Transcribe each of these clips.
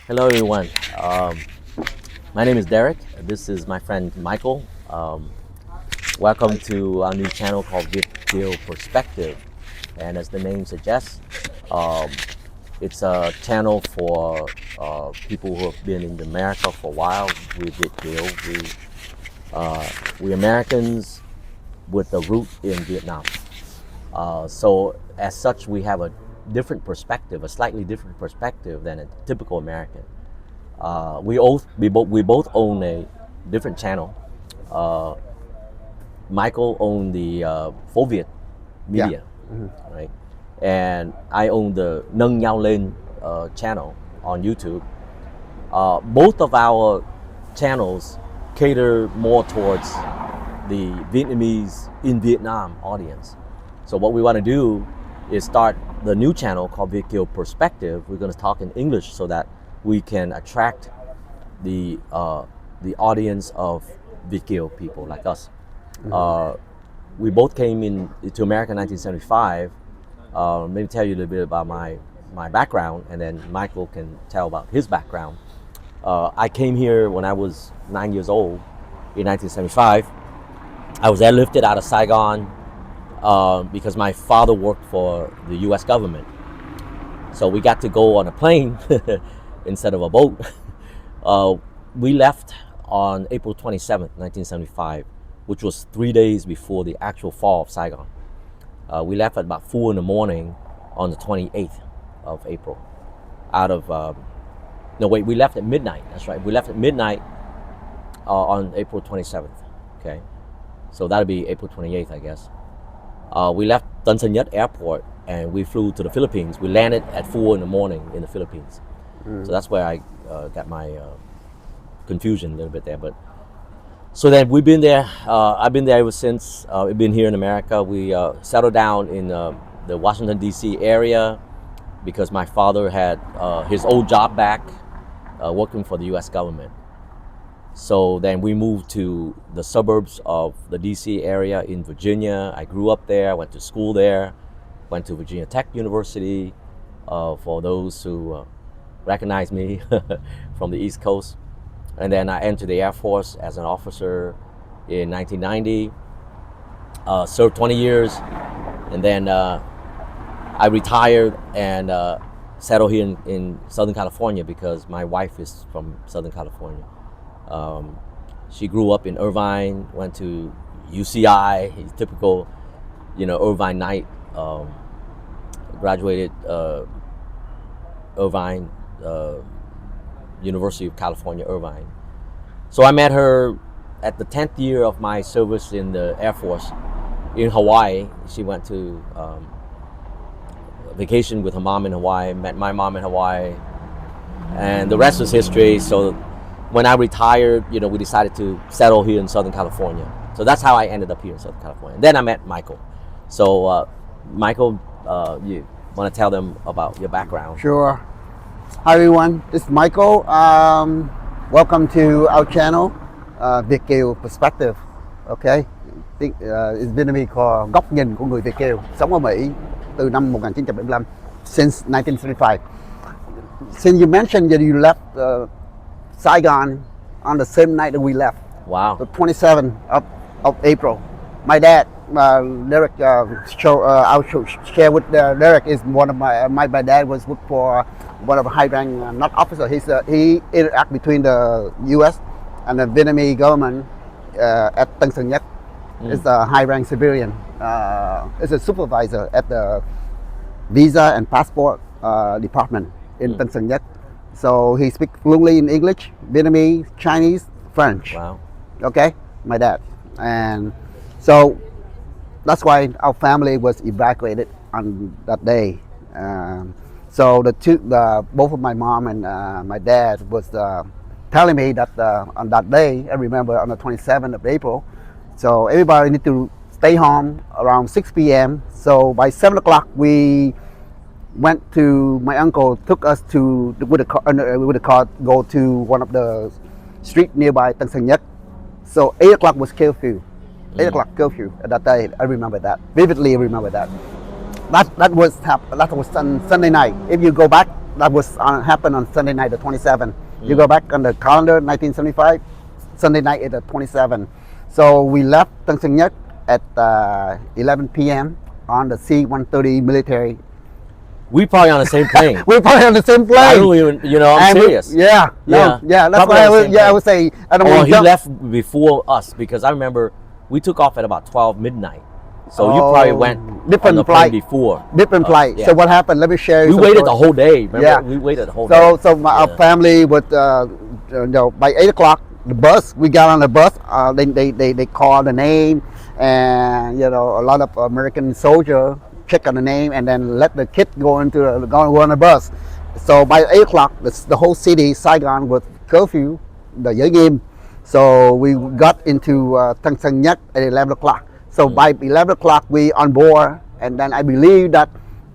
Hello, everyone. My name is Derek. This is my friend Michael. Welcome to our new channel called Viet Kieu Perspective. And as the name suggests, um, it's a channel for people who have been in America for a while. We're Viet Kieu. We Americans with a root in Vietnam. So as such, we have a different perspective, a slightly different perspective than a typical American. We both own a different channel. Michael owned the Phố Việt media, right? And I own the Nâng Nhau Lên channel on YouTube. Both of our channels cater more towards the Vietnamese in Vietnam audience. So what we want to do is start the new channel called Viet Kieu Perspective. We're going to talk in English so that we can attract the audience of Viet Kieu people like us. We both came to America in 1975. Let me tell you a little bit about my background, and then Michael can tell about his background. I came here when I was 9 years old in 1975. I was airlifted out of Saigon because my father worked for the U.S. government. So we got to go on a plane instead of a boat. We left on April 27th, 1975, which was 3 days before the actual fall of Saigon. We left at about 4 in the morning on the 28th of April. We left at midnight. That's right. We left at midnight on April 27th. Okay. So that'll be April 28th, I guess. We left Tân Sơn Nhất Airport and we flew to the Philippines. We landed at 4 in the morning in the Philippines. So that's where I got my confusion a little bit there. But so then we've been there. I've been there ever since. We've been here in America. We settled down in the Washington, D.C. area because my father had his old job back working for the U.S. government. So then we moved to the suburbs of the D.C. area in Virginia. I grew up there, went to school there, went to Virginia Tech University, for those who recognize me from the East Coast. And then I entered the Air Force as an officer in 1990, served 20 years, and then I retired and settled here in Southern California because my wife is from Southern California. She grew up in Irvine, went to UCI, typical, Irvine Knight, graduated Irvine, University of California, Irvine. So I met her at the 10th year of my service in the Air Force in Hawaii. She went to vacation with her mom in Hawaii, met my mom in Hawaii, and the rest is history. So when I retired, we decided to settle here in Southern California. So that's how I ended up here in Southern California. And then I met Michael. So Michael, you want to tell them about your background? Sure. Hi everyone, this is Michael. Welcome to our channel, Viet Kieu Perspective. Okay, it's Vietnamese called góc nhìn của người Viet Kieu sống ở Mỹ từ năm 1975, since 1975. Since you mentioned that you left Saigon on the same night that we left. Wow. The 27th of April. My dad, Derek, I'll share with Derek, is one of my dad was worked for one of the high rank, not officer. He interact between the U.S. and the Vietnamese government at Tân Sơn Nhất. It's a high rank civilian. It's a supervisor at the visa and passport department in Tân Sơn Nhất. So he speaks fluently in English, Vietnamese, Chinese, French. Wow. Okay, my dad. And so that's why our family was evacuated on that day. So both of my mom and my dad was telling me that on that day, I remember on the 27th of April, so everybody need to stay home around 6 p.m. So by 7 o'clock, we went to, my uncle took us to, with a car, go to one of the street nearby Tân Sơn Nhất. So 8 o'clock was curfew. 8 o'clock curfew at that day. I remember that, vividly remember that. That was Sunday night. If you go back that was happened on Sunday night, the 27th. You go back on the calendar, 1975, Sunday night is the 27th. So we left Tân Sơn Nhất at 11 p.m. on the C-130 military. We probably on the same plane. We're probably on the same plane. I don't even, I'm serious. Yeah. That's Probably why on the same I plane. would say I don't Oh, want he to jump. left before us because I remember we took off at about 12 midnight. So you probably went different on the flight plane before. Different flight. yeah. So what happened? Let me share you We some waited the stories. whole day. Remember? Yeah. We waited the whole day. Our family would, by 8 o'clock, the bus. We got on the bus. They called the name, and a lot of American soldiers check on the name, and then let the kid go on the bus. So by 8 o'clock, the whole city, Saigon, was curfew, the giới nghiêm. So we got into Tân Sơn Nhất at 11 o'clock. So by 11 o'clock, we on board, and then I believe that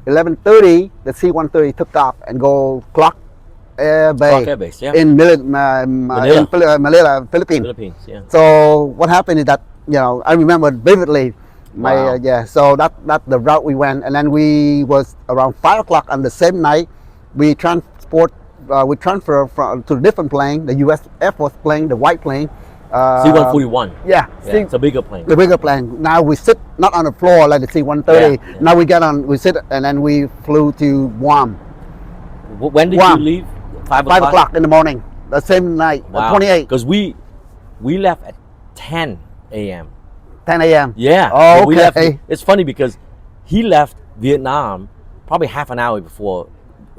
11:30, the C-130 took off and go clock Air Base, yeah. in Manila, Philippines. Philippines, yeah. So what happened is that I remember vividly. Wow. So that's the route we went, and then we was around 5 o'clock on the same night. We transfer to a different plane, the U.S. Air Force plane, the white plane. C-141. Yeah, It's a bigger plane. the bigger plane. Now we sit not on the floor like the C-130. Yeah. Now we sit, and then we flew to Guam. When did Guam. you leave? 5 5 o'clock in the morning, the same night, the 28th, Because we left at 10 a.m. 10 a.m. Yeah. Oh, We left, okay. it's funny because he left Vietnam probably half an hour before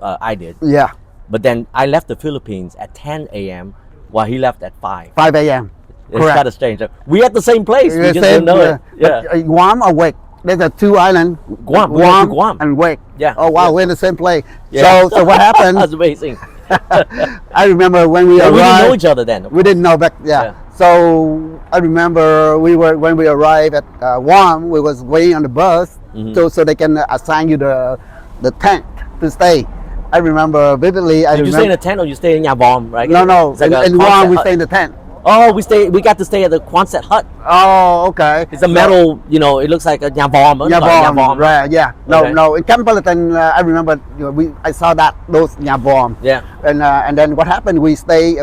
I did. Yeah, But then I left the Philippines at 10 a.m. while he left at 5. 5 a.m. It's Correct. kind of strange. We at the same place. We The just same, didn't know it. Yeah. But, Guam or Wake? There's a two islands. Guam. We went to Guam. and Wake. Yeah. Oh wow, Yeah. we're in the same place. Yeah. So what happened? That's amazing. I remember when we Yeah, we arrived. didn't know each other then. We didn't know back. Yeah. So I remember when we arrived at Guam, we was waiting on the bus so they can assign you the tent to stay. I remember vividly. Did you stay in a tent or you stay in nhà bom, right? No. It's like a in Guam, Quonset we hut. stay in the tent. Oh, we got to stay at the Quonset hut. Oh, okay. It's a metal, it looks like a nhà bom. Nhà bom, right? Yeah. Okay. No. In Camp Peloton, I remember. I saw those nhà bom. Yeah. And then what happened? We stay.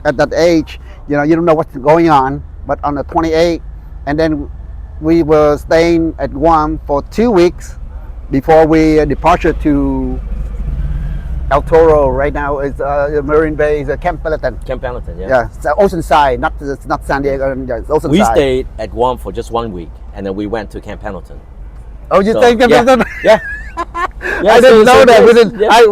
At that age, you don't know what's going on. But on the 28th, and then we were staying at Guam for 2 weeks before we departure to El Toro. Right now is Marine Bay, is Camp Peloton. Camp Pendleton, yeah. Yeah, it's Oceanside, not San Diego. It's Oceanside. We stayed at Guam for just 1 week, and then we went to Camp Pendleton. Oh, you So, stayed in Camp yeah. Peloton? Yeah. I didn't know that. We didn't. Yeah. I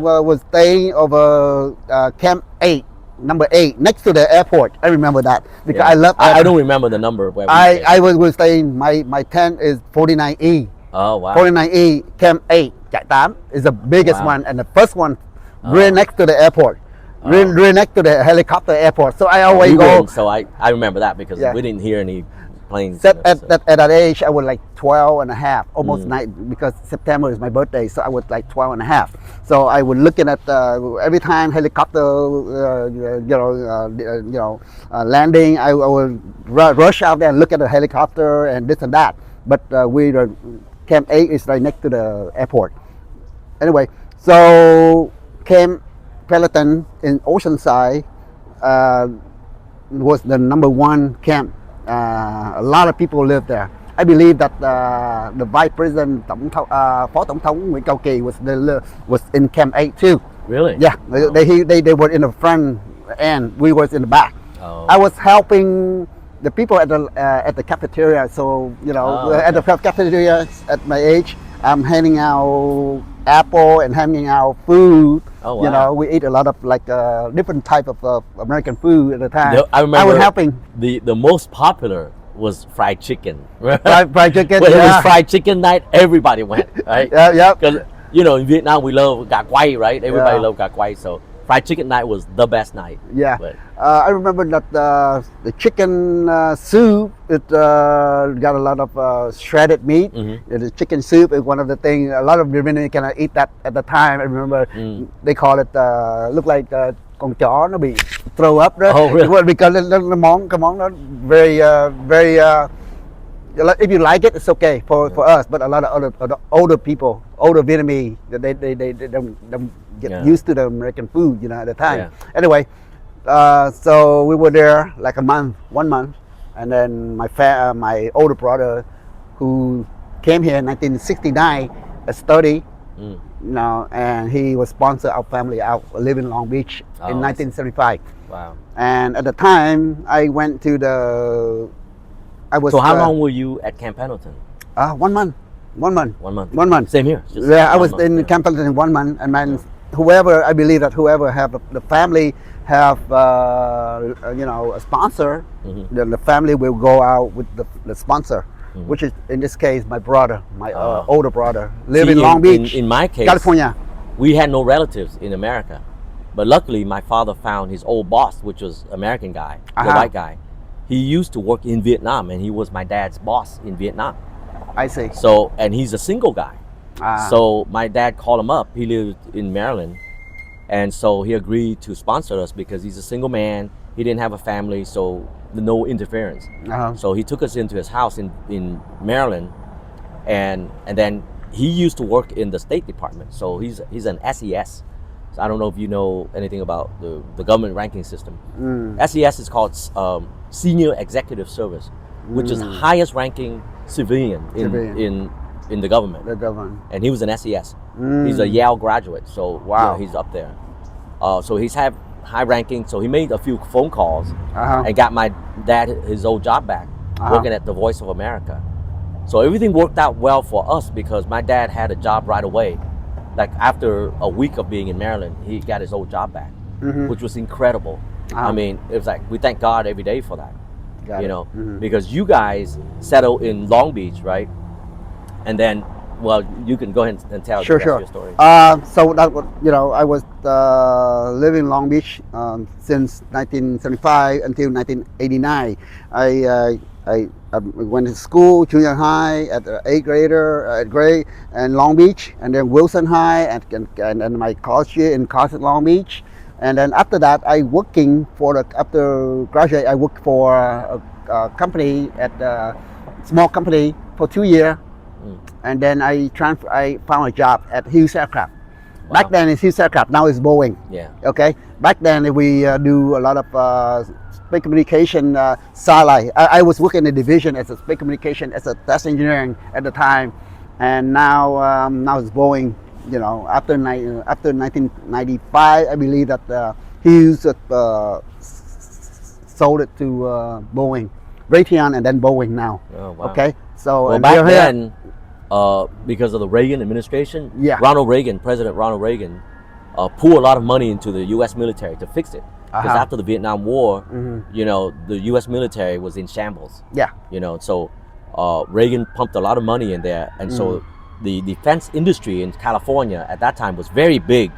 was staying over Camp 8, number 8, next to the airport. I remember that because Yeah. I love. I don't remember the number where we stayed. I was staying. My tent is 49E. Oh, wow. 49E Camp 8, Trại 8 is the biggest Wow. one and the first one, right next to the airport, right next to the helicopter airport. So I always We go. went, so I remember that because Yeah. we didn't hear any planes. At that age, I was like 12 and a half, almost 9, because September is my birthday, so I was like 12 and a half. So I was looking at every time helicopter, landing, I would rush out there and look at the helicopter and this and that. But Camp 8 is right next to the airport. Anyway, so Camp Peloton in Oceanside was the number 1 camp. A lot of people live there. I believe that the Vice President, Phó Tổng thống Nguyễn Cao Kỳ was in Camp 8 too. Really? Yeah, they were in the front end. We was in the back. Oh. I was helping the people at the cafeteria. So at the cafeteria at my age, I'm handing out apple and handing out food. Oh, wow. We eat a lot of different type of American food at the time. I remember I was helping. The most popular was fried chicken. Fried chicken. When it yeah. was fried chicken night, everybody went, right? Yeah. Because in Vietnam we love gà quay, right? Everybody Yeah. love gà quay, so fried chicken night was the best night. Yeah. But, I remember that the chicken soup, it got a lot of shredded meat. The chicken soup is one of the things, a lot of Vietnamese cannot eat that at the time. I remember they call it, look like con chó nó bị throw up đó. Oh, really? Because cái món đó very if you like it, it's okay for us. But a lot of other older people, older Vietnamese, they don't get Yeah. used to the American food, you know, at the time. Yeah. Anyway, so we were there like a month, 1 month, and then my older brother, who came here in 1969, study, Mm. you know, and he was sponsor our family out live in Long Beach Oh, in I see. 1975. Wow. And at the time, I went to the. I was. So how long were you at Camp Pendleton? 1 month. 1 month. 1 month. 1 month. Same here. Just Yeah, I 1 was month, in yeah. Camp Pendleton 1 month, and then whoever I believe that whoever have the family have you know, a sponsor, Mhm. then the family will go out with the sponsor, Mhm. which is in this case my brother, my Ah. older brother, live See, in Long Beach, In my case, California. we had no relatives in America, but luckily my father found his old boss, which was American guy, the Uh-huh. white guy. He used to work in Vietnam, and he was my dad's boss in Vietnam. I see. So, and he's a single guy. Ah. So my dad called him up. He lived in Maryland, and so he agreed to sponsor us because he's a single man. He didn't have a family, so no interference. Uh-huh. So he took us into his house in Maryland, and then he used to work in the State Department. So he's an SES. So I don't know if you know anything about the government ranking system. SES is called Senior Executive Service, which is highest ranking civilian in the government. The government. And he was an SES. He's a Yale graduate, so Wow. yeah, he's up there. So he's had high ranking. So he made a few phone calls Uh-huh. and got my dad his old job back, working at the Voice of America. So everything worked out well for us because my dad had a job right away. Like after a week of being in Maryland, he got his old job back, which was incredible. I mean, it was like we thank God every day for that. Got you it. know, because you guys settled in Long Beach, right? And then, well, you can go ahead and tell Sure, the rest sure. of your story. So that was, you know, I was living in Long Beach since 1975 until 1989. I went to school, junior high at 8th grader at grade in Long Beach, and then Wilson High, and my college year in college at Long Beach. And then after that, I working for after graduate, I worked for a company at a small company for 2 years. And then I found a job at Hughes Aircraft. Wow. Back then it's Hughes Aircraft, now it's Boeing. Yeah. Okay. Back then we do a lot of space communication satellite. I was working in the division as a space communication as a test engineering at the time, and now now it's Boeing. You know, after 1995, I believe that Hughes sold it to Boeing, Raytheon, and then Boeing now. Oh, wow. Okay. So Well, and back we're here. then, because of the Reagan administration, Yeah. President Ronald Reagan, poured a lot of money into the U.S. military to fix it. Because Uh-huh. after the Vietnam War, you know, the U.S. military was in shambles. Yeah. You know, so Reagan pumped a lot of money in there, and so the defense industry in California at that time was very big,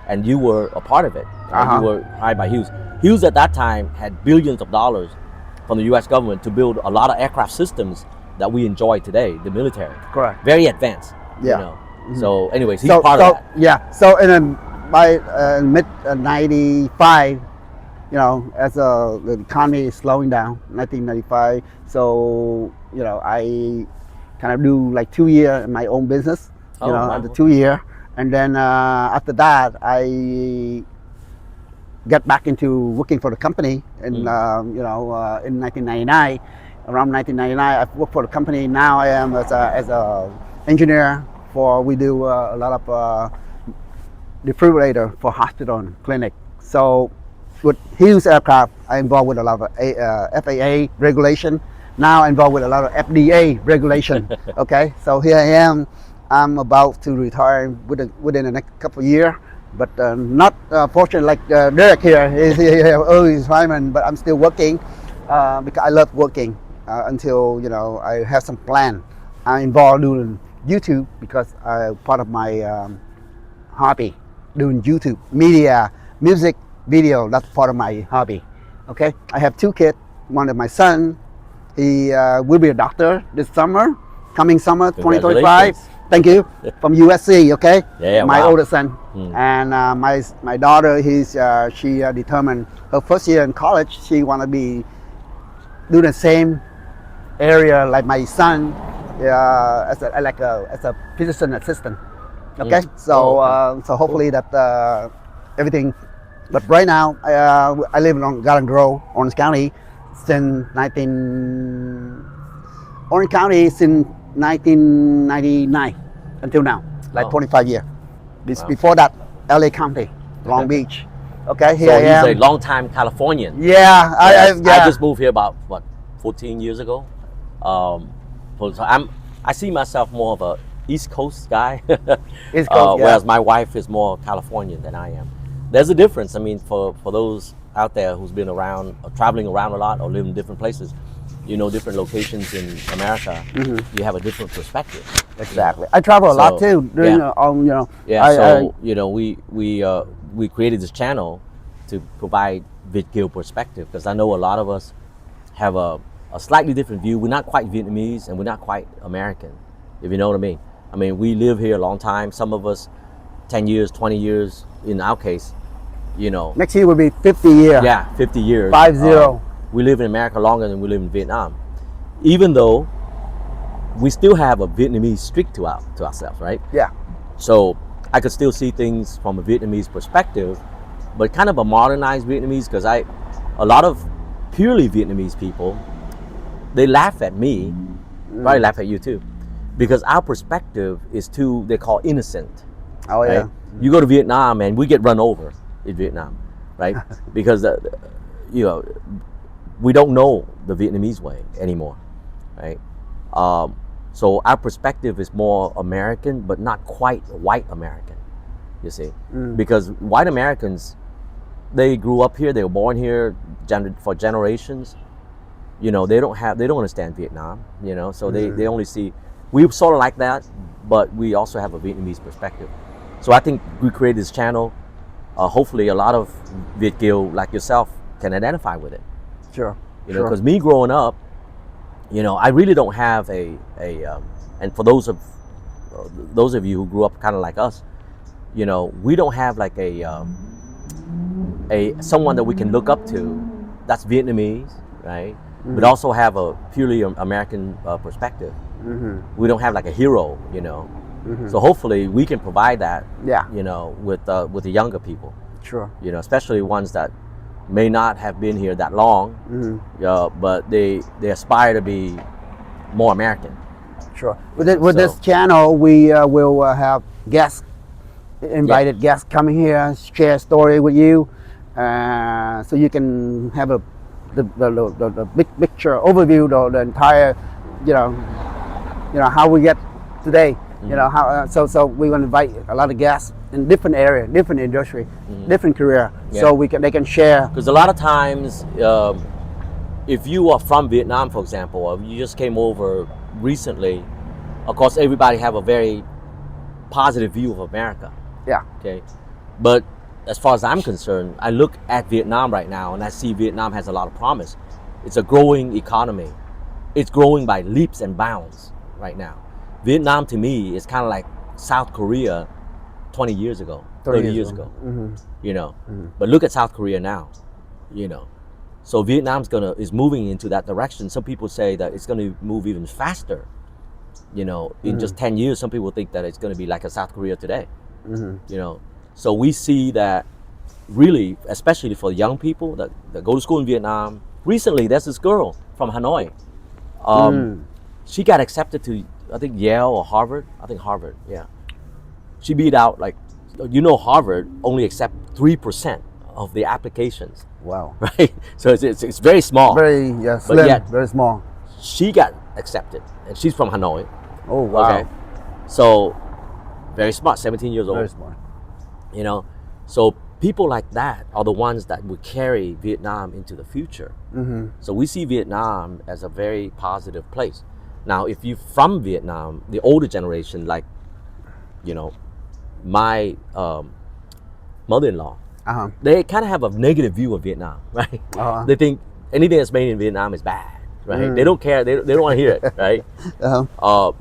and you were a part of it. You were hired by Hughes. Hughes at that time had billions of dollars from the U.S. government to build a lot of aircraft systems that we enjoy today, the military. Correct. Very advanced. Yeah. You know? So anyways, he's part of that. Yeah. So in by mid '95, you know, as the economy is slowing down, 1995. So you know, I kind of do like 2 years in my own business. You Oh, know, wow. after 2 years, and then after that, I get back into working for the company, and you know, in 1999. Around 1999, I worked for the company. Now I am as a engineer for. We do a lot of defibrillator for hospital and clinic. So with Hughes Aircraft, I'm involved with a lot of FAA regulation. Now I'm involved with a lot of FDA regulation. Okay, so here I am. I'm about to retire within the next couple of years, but not fortunate like Derek here. He's early retirement, but I'm still working because I love working until, you know, I have some plan. I'm involved doing YouTube because part of my hobby, doing YouTube, media, music, video. That's part of my hobby. Okay, I have 2 kids. One of my son, he will be a doctor this summer, coming summer 2025. Thank you. From USC. Okay. Yeah. My Wow. older son, and my daughter. She determined her first year in college. She want to do the same area, like my son, as a physician assistant. Okay, so so hopefully that everything. But right now, I live in Garden Grove, Orange County, since 1999 until now, like 25 years. Wow. Before that, LA County, Long Beach. Okay, here So I am. he's a long-time Californian. Yeah, Yes, yeah. I just moved here about 14 years ago. So I see myself more of a East Coast guy, East Coast, yeah. whereas my wife is more Californian than I am. There's a difference. I mean, for those out there who's been around, or traveling around a lot, or live in different places, different locations in America, you have a different perspective. Exactly. I travel a lot too. During, we created this channel to provide Viet Kieu perspective, because I know a lot of us have a slightly different view. We're not quite Vietnamese and we're not quite American, if you know what I mean. I mean, we live here a long time. Some of us 10 years, 20 years, in our case, Next year will be 50 years. Yeah, 50 years. 50. We live in America longer than we live in Vietnam. Even though we still have a Vietnamese streak to ourselves, right? Yeah. So I could still see things from a Vietnamese perspective, but kind of a modernized Vietnamese, because a lot of purely Vietnamese people, they laugh at me, probably laugh at you too, because our perspective is too, they call innocent. Oh, right? yeah. You go to Vietnam and we get run over in Vietnam, right? Because we don't know the Vietnamese way anymore, right? So our perspective is more American, but not quite white American, you see, because white Americans, they grew up here, they were born here for generations. They don't understand Vietnam, so they only see, we sort of like that, but we also have a Vietnamese perspective. So I think we created this channel. Hopefully a lot of Viet Kieu like yourself can identify with it. Sure. Because me growing up, I really don't have and for those of you who grew up kind of like us, we don't have like someone that we can look up to that's Vietnamese, right? But also have a purely American perspective. We don't have like a hero, So hopefully we can provide that, with the younger people. Sure. Especially ones that may not have been here that long, but they aspire to be more American. Sure. With this channel, we will have guests, invited guests coming here, share a story with you, so you can have the big picture overview, the entire, how we get today. How so we're going to invite a lot of guests in different area, different industry, different career, so they can share. Because a lot of times, if you are from Vietnam, for example, or you just came over recently, of course everybody have a very positive view of America. Yeah. Okay. But as far as I'm concerned, I look at Vietnam right now and I see Vietnam has a lot of promise. It's a growing economy. It's growing by leaps and bounds right now. Vietnam to me is kind of like South Korea 20 years ago, 30 years ago. But look at South Korea now, So Vietnam's is moving into that direction. Some people say that it's going to move even faster. In just 10 years, some people think that it's going to be like a South Korea today. So we see that really, especially for young people that go to school in Vietnam. Recently, there's this girl from Hanoi. She got accepted to, I think, Yale or Harvard. I think Harvard, yeah. She beat out, Harvard only accept 3% of the applications. Wow. Right? So it's very small. Very, slim, but yet, very small. She got accepted, and she's from Hanoi. Oh, wow. Okay. So, very smart, 17 years old. Very smart. So people like that are the ones that will carry Vietnam into the future. So we see Vietnam as a very positive place. Now, if you're from Vietnam, the older generation, like, my mother-in-law, they kind of have a negative view of Vietnam, right? They think anything that's made in Vietnam is bad, right? They don't care. They don't want to hear it, right?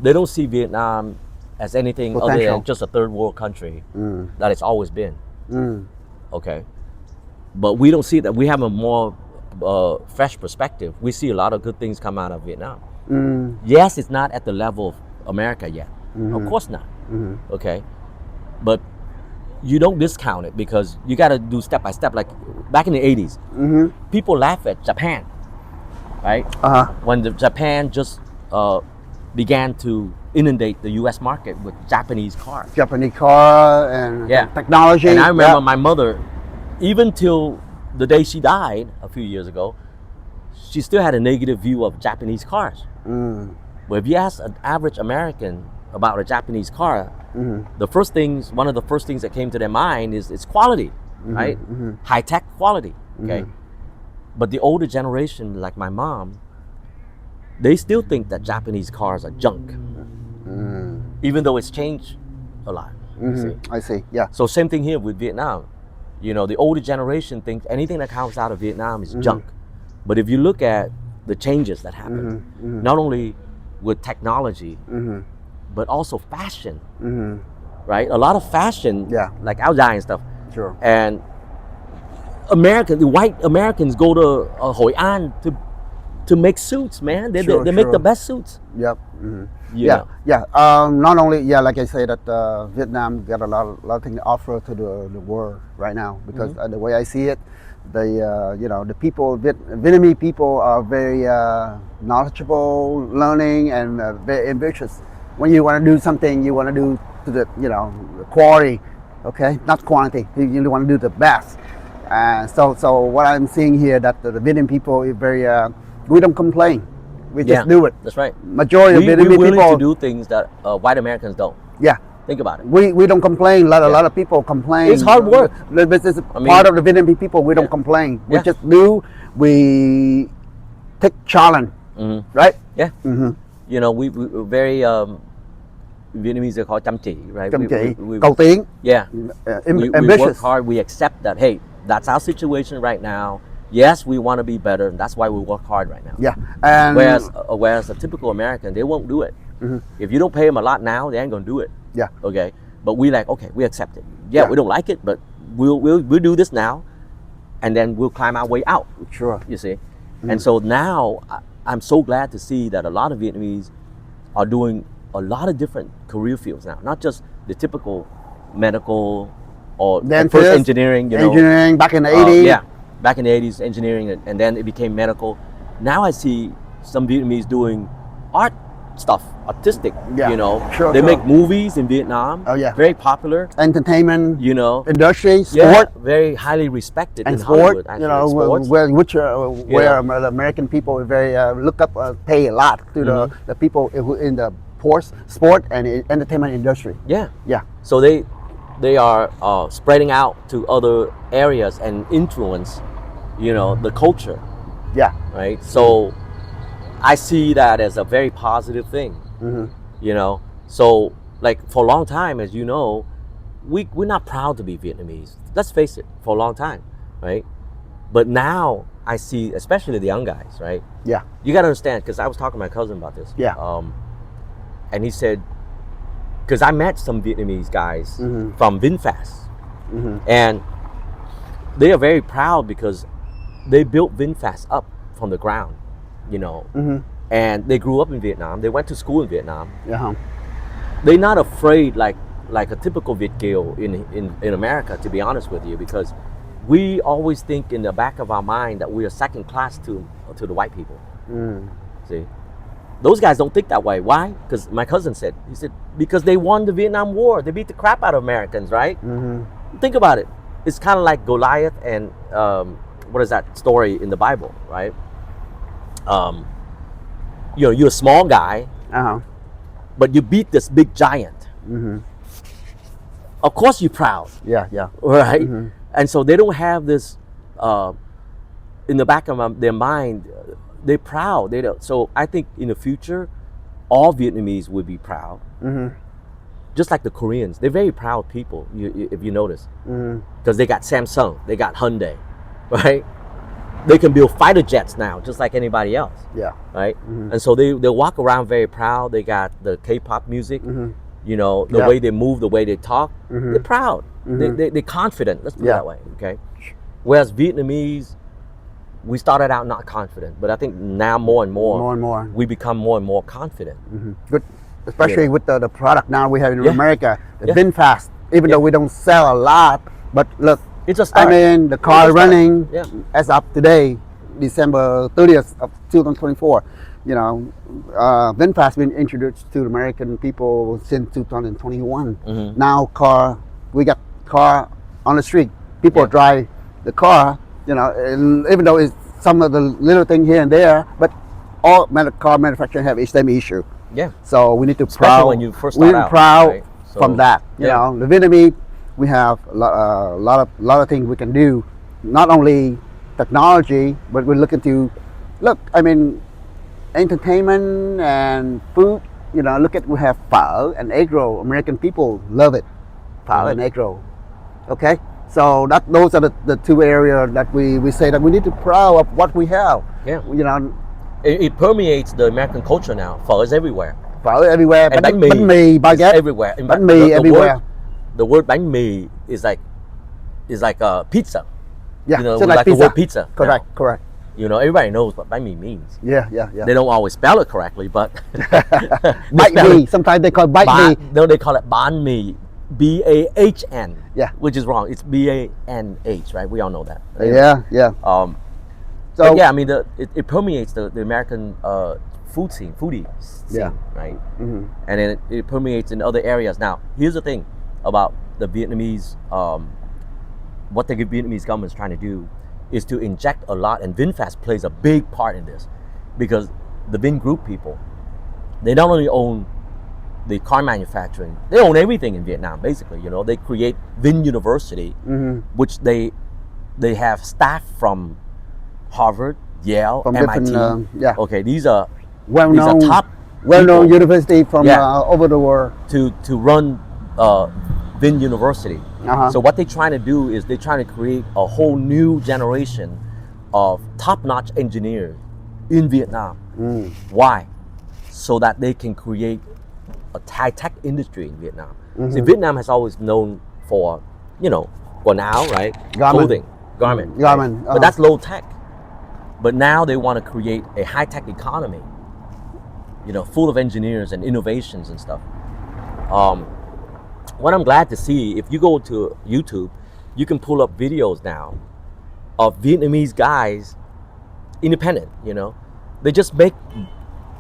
They don't see Vietnam as anything other than just a third world country that it's always been. Okay, but we don't see that. We have a more fresh perspective. We see a lot of good things come out of Vietnam. Yes, it's not at the level of America yet. Of course not. Okay, but you don't discount it because you got to do step by step. Like back in the 80s, people laugh at Japan, right? When Japan just began to inundate the U.S. market with Japanese cars. Japanese car and technology. And I remember my mother, even till the day she died a few years ago, she still had a negative view of Japanese cars. But if you ask an average American about a Japanese car, one of the first things that came to their mind is its quality, right? High tech quality. Okay, but the older generation, like my mom, they still think that Japanese cars are junk, even though it's changed a lot. See? I see. Yeah. So same thing here with Vietnam. You know, the older generation thinks anything that comes out of Vietnam is junk. But if you look at the changes that happened, not only with technology, but also fashion, right? A lot of fashion, like áo dài and stuff. Sure. And the white Americans go to Hội An to make suits, man. They make the best suits. Yep. You know? Not only, like I say, that Vietnam got a lot of things to offer to the world right now, because the way I see it, the people, Vietnamese people are very knowledgeable, learning, and very ambitious. When you want to do something, you want to do to the quality, okay, not quantity. You want to do the best. So what I'm seeing here, that the Vietnamese people is very, we don't complain. We just do it. That's right. Majority of Vietnamese we're willing people to do things that white Americans don't. Yeah. Think about it. We don't complain. A lot of people complain. It's hard work. This is part of the Vietnamese people. We don't complain. We just do. We take challenge. Right? Yeah. You know, we're very Vietnamese are called chăm chỉ, right? Chăm chỉ, cầu tiến. Yeah. We ambitious. work hard. We accept that. Hey, that's our situation right now. Yes, we want to be better, and that's why we work hard right now. Yeah. And whereas a typical American, they won't do it. If you don't pay them a lot now, they ain't gonna do it. Yeah. Okay. But we we accept it. Yeah, we don't like it, but we'll do this now, and then we'll climb our way out. Sure. You see, and so now I'm so glad to see that a lot of Vietnamese are doing a lot of different career fields now, not just the typical medical or first engineering. Engineering back in the 80s. Back in the 80s, engineering, and then it became medical. Now I see some Vietnamese doing art stuff, artistic. Sure, they make movies in Vietnam. Oh yeah, very popular. Entertainment, sport, industry, very highly respected and in sport. Hollywood. Where the American people are very look up, pay a lot to the people who in the sport and entertainment industry. Yeah. So they are spreading out to other areas and influence, the culture. Yeah. Right. So I see that as a very positive thing. So like for a long time, as you know, we're not proud to be Vietnamese. Let's face it, for a long time, right? But now I see, especially the young guys, right? Yeah. You got to understand, because I was talking to my cousin about this. Yeah. And he said, because I met some Vietnamese guys from VinFast, and they are very proud because they built VinFast up from the ground, and they grew up in Vietnam. They went to school in Vietnam. They're not afraid like a typical Viet Kieu in America, to be honest with you, because we always think in the back of our mind that we are second class to the white people. See? Those guys don't think that way. Why? Because my cousin said, because they won the Vietnam War. They beat the crap out of Americans, right? Think about it. It's kind of like Goliath and what is that story in the Bible, right? You're a small guy, but you beat this big giant. Of course you're proud. Yeah. Right? And so they don't have this in the back of their mind. They're proud. So I think in the future, all Vietnamese would be proud. Just like the Koreans, they're very proud people. If you notice, because they got Samsung, they got Hyundai, right? They can build fighter jets now, just like anybody else. Yeah. Right. And so they walk around very proud. They got the K-pop music. The way they move, the way they talk. They're proud. They're confident. Let's put it that way. Okay. Whereas Vietnamese, we started out not confident, but I think now more and more, we become more and more confident. Good, especially with the product now we have in Yeah. America, the Yeah. VinFast. Even though we don't sell a lot, but look, It's a start. I mean, the car It's a start. running Yeah. as of today, December 30th of 2024. You know, VinFast been introduced to American people since 2021. Now we got car on the street. People Yeah. drive the car. You know, and even though it's some of the little thing here and there, but all car manufacturers have the same issue. Yeah. So we need to Especially proud. when you first we start need to out, proud right? So, from that. You yeah. know, the Vietnamese, we have a lot of things we can do. Not only technology, but we're looking to I mean, entertainment and food. You know, we have phở and egg roll. American people love it, phở and egg roll. Okay, so those are the two areas that we say that we need to proud of what we have. Yeah. You know, It permeates the American culture now. Pho is everywhere. phở everywhere, And bánh bánh mì mì, baguette, is everywhere. In fact, bánh mì everywhere. The word bánh mì is like a pizza. Yeah, You know, so like the word pizza. Correct, now. correct. You know, everybody knows what bánh mì means. Yeah. They don't always spell it correctly, but Bite me. Sometimes they call it bite me. No, they call it banh mi, BAHN. Yeah. Which is wrong. It's BANH, right? We all know that. Yeah. So but yeah, I mean, it permeates the American foodie scene, Yeah. right? And then it permeates in other areas. Now, here's the thing about the Vietnamese, what the Vietnamese government is trying to do is to inject a lot, and VinFast plays a big part in this, because the Vin Group people, they not only own the car manufacturing, they own everything in Vietnam, basically. You know, they create Vin University, which they have staff from Harvard, Yale, From MIT. different, Okay, these are well-known top well-known people university from over the world. to run Vin University. So what they're trying to do is they're trying to create a whole new generation of top-notch engineers in Vietnam. Why? So that they can create a high-tech industry in Vietnam. See, Vietnam has always known for, you know, quần áo, right? Clothing, garment. Garment. But that's low-tech. But now they want to create a high-tech economy, you know, full of engineers and innovations and stuff. What I'm glad to see, if you go to YouTube, you can pull up videos now of Vietnamese guys, independent, you know. They just make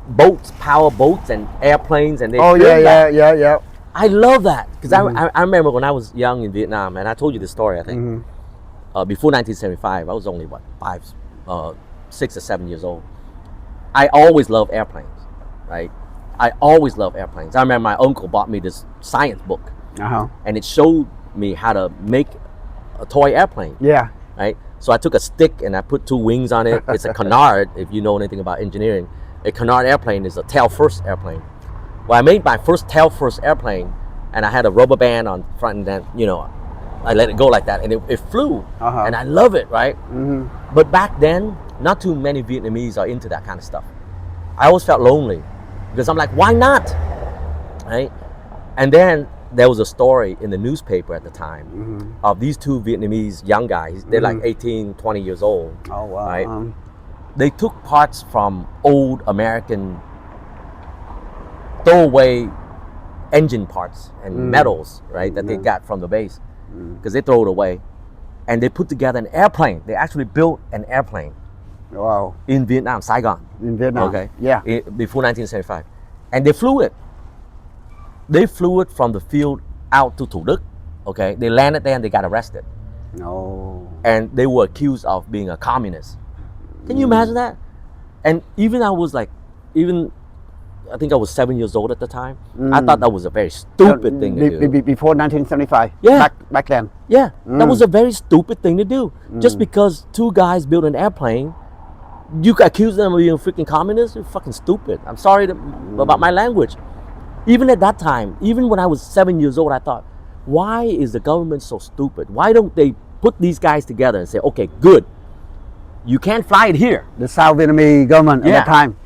boats, power boats and airplanes, and they film that. Yeah. I love that, because I remember when I was young in Vietnam, and I told you this story, I think. Before 1975, I was only, 6 or 7 years old. I always loved airplanes, right? I always loved airplanes. I remember my uncle bought me this science book, and it showed me how to make a toy airplane. Yeah. Right? So I took a stick and I put 2 wings on it. It's a canard, if you know anything about engineering. A canard airplane is a tail-first airplane. Well, I made my first tail-first airplane, and I had a rubber band on front, and then, you know, I let it go like that, and it flew. And I love it, right? But back then, not too many Vietnamese are into that kind of stuff. I always felt lonely, because I'm like, why not? Right? And then there was a story in the newspaper at the time of these 2 Vietnamese young guys. They're like 18, 20 years old. Oh, wow. Right? They took parts from old American throwaway engine parts and metals, right, that they got from the base, because they throw it away. And they put together an airplane. They actually built an airplane. Wow. In Vietnam, Saigon. In Vietnam. Okay. Yeah. Before 1975. And they flew it. They flew it from the field out to Thủ Đức. Okay. They landed there and they got arrested. No. And they were accused of being a communist. Can you imagine that? And even I think I was 7 years old at the time. I thought that was a very stupid thing to do. Before 1975. Yeah. Back then. Yeah. That was a very stupid thing to do. Just because 2 guys built an airplane, you accuse them of being a freaking communist? You're fucking stupid. I'm sorry about my language. Even at that time, even when I was 7 years old, I thought, why is the government so stupid? Why don't they put these guys together and say, okay, good. You can't fly it here. The South Vietnamese government at that time.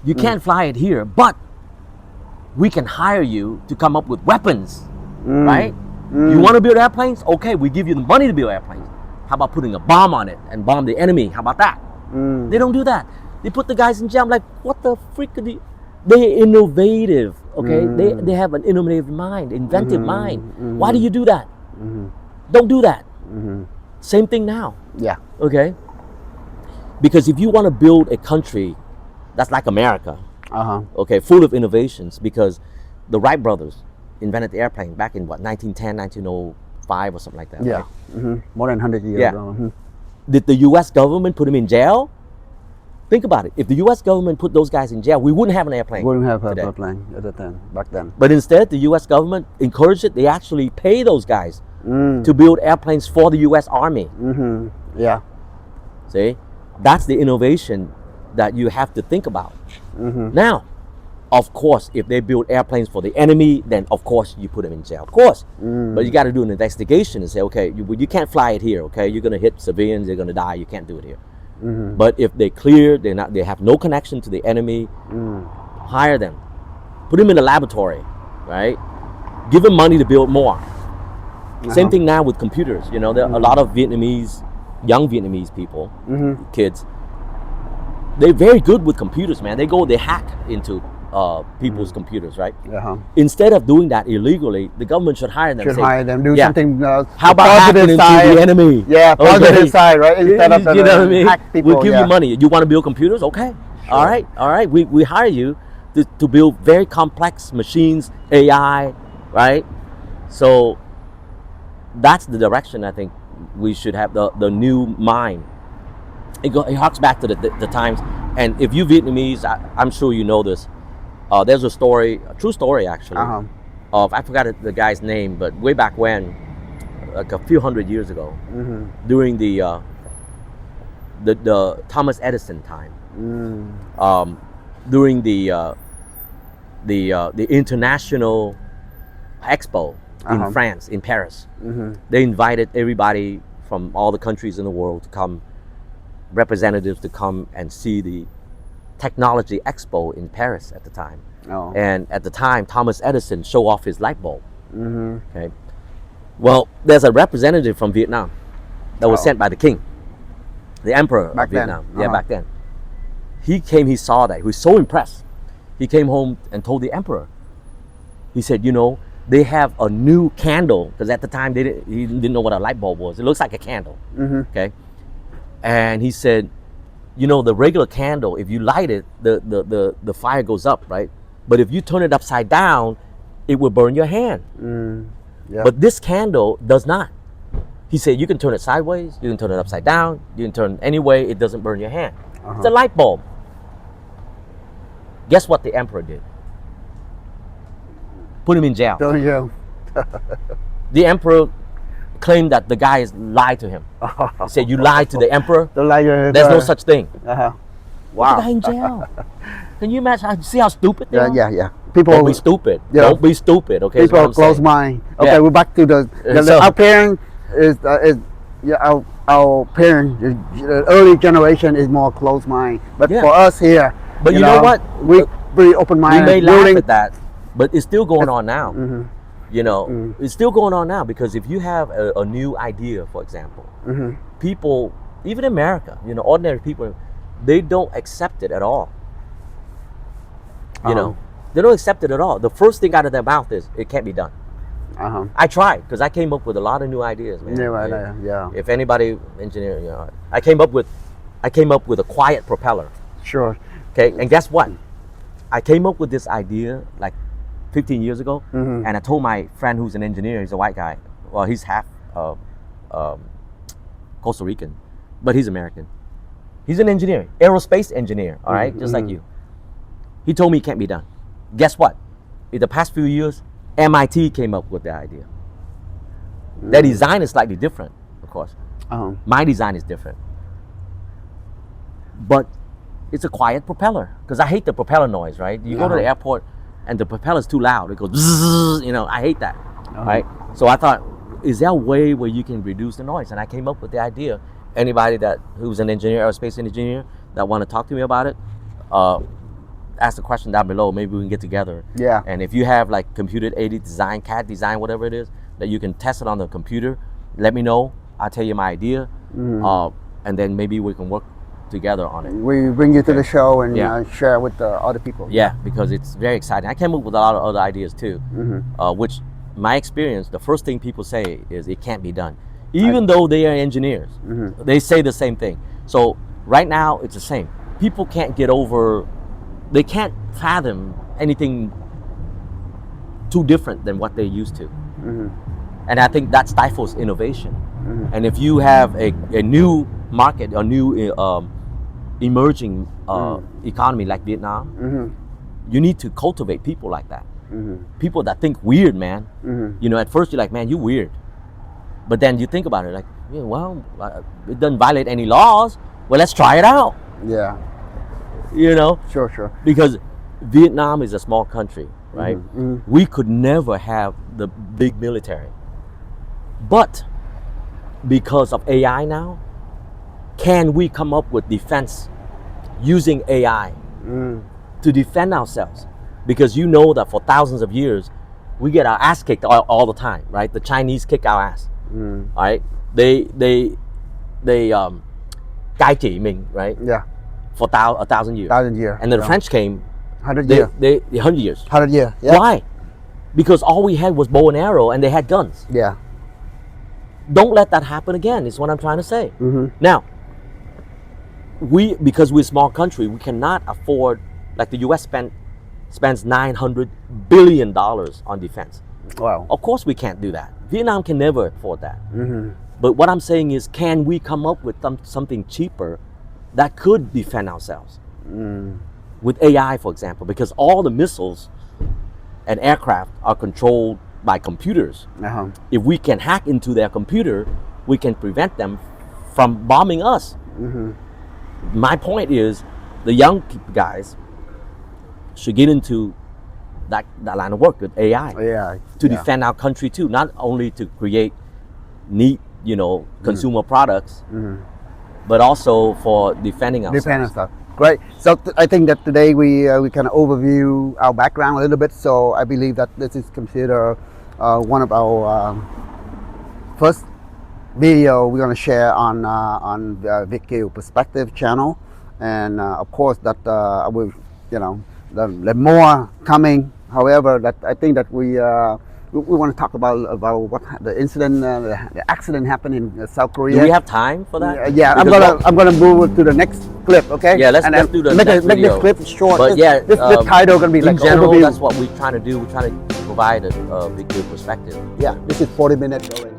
You can't fly it here, but we can hire you to come up with weapons, right? You want to build airplanes? Okay, we give you the money to build airplanes. How about putting a bomb on it and bomb the enemy? How about that? They don't do that. They put the guys in jail. I'm like, what the freak are they? They're innovative, okay? They have an innovative mind, inventive mind. Why do you do that? Don't do that. Same thing now, Yeah. okay? Because if you want to build a country that's like America, okay, full of innovations, because the Wright brothers invented the airplane back in what, 1910, 1905 or something like that. Yeah. Right? More than 100 years Yeah. ago. Did the U.S. government put them in jail? Think about it. If the U.S. government put those guys in jail, we wouldn't have an airplane. Wouldn't have today. a plane at the time, back then. But instead, the U.S. government encouraged it. They actually pay those guys to build airplanes for the U.S. Army. Yeah. See? That's the innovation that you have to think about. Now, of course, if they build airplanes for the enemy, then of course you put them in jail. Of course. But you got to do an investigation and say, okay, you can't fly it here, okay? You're going to hit civilians, they're going to die. You can't do it here. But if they clear, they have no connection to the enemy, hire them. Put them in a laboratory, right? Give them money to build more. Same thing now with computers. You know, there are a lot of young Vietnamese people, kids. They're very good with computers, man. They hack into people's computers, right? Instead of doing that illegally, the government should hire them. Hire them, do something. How about hacking into the enemy? Yeah, positive side, right? Instead of you know what I mean? hack people. We'll give you money. You want to build computers? Okay. Sure. All right. We hire you to build very complex machines, AI, right? So that's the direction I think we should have, the new mind. It harks back to the times. And if you Vietnamese, I'm sure you know this. There's a true story actually, of, I forgot the guy's name, but way back when, like a few hundred years ago, during the Thomas Edison time, during the International Expo in France, in Paris. They invited everybody from all the countries in the world to come, representatives to come and see the Technology Expo in Paris at the time. And at the time, Thomas Edison showed off his light bulb. Okay. Well, there's a representative from Vietnam that was sent by the king, the emperor of Vietnam. Yeah, back then. He came, he saw that, he was so impressed. He came home and told the emperor. He said, you know, they have a new candle, because at the time he didn't know what a light bulb was. It looks like a candle. Okay. And he said, you know, the regular candle, if you light it, the fire goes up, right? But if you turn it upside down, it will burn your hand. But this candle does not. He said, you can turn it sideways, you can turn it upside down, you can turn it any way, it doesn't burn your hand. It's a light bulb. Guess what the emperor did? Put him in jail. The emperor claimed that the guy lied to him. He said, you lied to the emperor? There's no such thing. Wow. Put the guy in jail. Can you imagine? See how stupid they are? Yeah. People don't be stupid. Don't be stupid. Okay. People are close mind. Okay, we're back to our parents our parents, the early generation is more close mind. But for us here, but you know what? We pretty open minded. We may laugh at that, but it's still going on now. You know, it's still going on now, because if you have a new idea, for example, people, even in America, you know, ordinary people, they don't accept it at all. You know, they don't accept it at all. The first thing out of their mouth is, it can't be done. I tried, because I came up with a lot of new ideas, man. Yeah. If anybody engineering, you know, I came up with a quiet propeller. Sure. Okay, and guess what? I came up with this idea like 15 years ago, and I told my friend who's an engineer, he's a white guy. Well, he's half Costa Rican, but he's American. He's an engineer, aerospace engineer, all right, just like you. He told me it can't be done. Guess what? In the past few years, MIT came up with the idea. Their design is slightly different, of course. My design is different. But it's a quiet propeller, because I hate the propeller noise, right? You go to the airport and the propeller's too loud. It goes bzzz, you know, I hate that, right? So I thought, is there a way where you can reduce the noise? And I came up with the idea. Anybody who's an engineer, aerospace engineer, that want to talk to me about it, ask the question down below. Maybe we can get together. Yeah. And if you have like computer-aided design, CAD design, whatever it is, that you can test it on the computer, let me know. I'll tell you my idea. And then maybe we can work together on it. We bring you to the show and Yeah. share with the other people. Yeah, because it's very exciting. I came up with a lot of other ideas too, which my experience, the first thing people say is it can't be done. Even though they are engineers, they say the same thing. So right now it's the same. People can't get over, they can't fathom anything too different than what they're used to. And I think that stifles innovation. And if you have a new market, a new emerging economy like Vietnam, you need to cultivate people like that. People that think weird, man. You know, at first you're like, man, you weird. But then you think about it like, yeah, well, it doesn't violate any laws. Well, let's try it out. Yeah. You know? Sure. Because Vietnam is a small country, right? We could never have the big military. But because of AI now, can we come up with defense using AI to defend ourselves? Because you know that for thousands of years, we get our ass kicked all the time, right? The Chinese kick our ass, right? They cai trị mình, right? Yeah. For 1,000 years. 1,000 years. And then the French came. 100 years. 100 years. 100 years. Yeah. Why? Because all we had was bow and arrow, and they had guns. Yeah. Don't let that happen again, is what I'm trying to say. Now, because we're a small country, we cannot afford, like the US spends $900 billion on defense. Wow. Of course we can't do that. Vietnam can never afford that. But what I'm saying is, can we come up with something cheaper that could defend ourselves? With AI, for example, because all the missiles and aircraft are controlled by computers. If we can hack into their computer, we can prevent them from bombing us. My point is, the young guys should get into that line of work with AI to defend our country too, not only to create neat, consumer products, but also for defending ourselves. Great. So I think that today we kind of overview our background a little bit. So I believe that this is considered one of our first video we're going to share on Viet Kieu Perspective channel, and of course that I will, the more coming. However, that I think that we want to talk about what the incident, the accident happened in South Korea. Do we have time for that? Yeah, I'm gonna move to the next clip. Okay. Yeah, let's do the next make video. this clip short. But this title gonna be in like general, overview. that's what we're trying to do. We're trying to provide a Viet Kieu perspective. Yeah, this is 40 minutes already.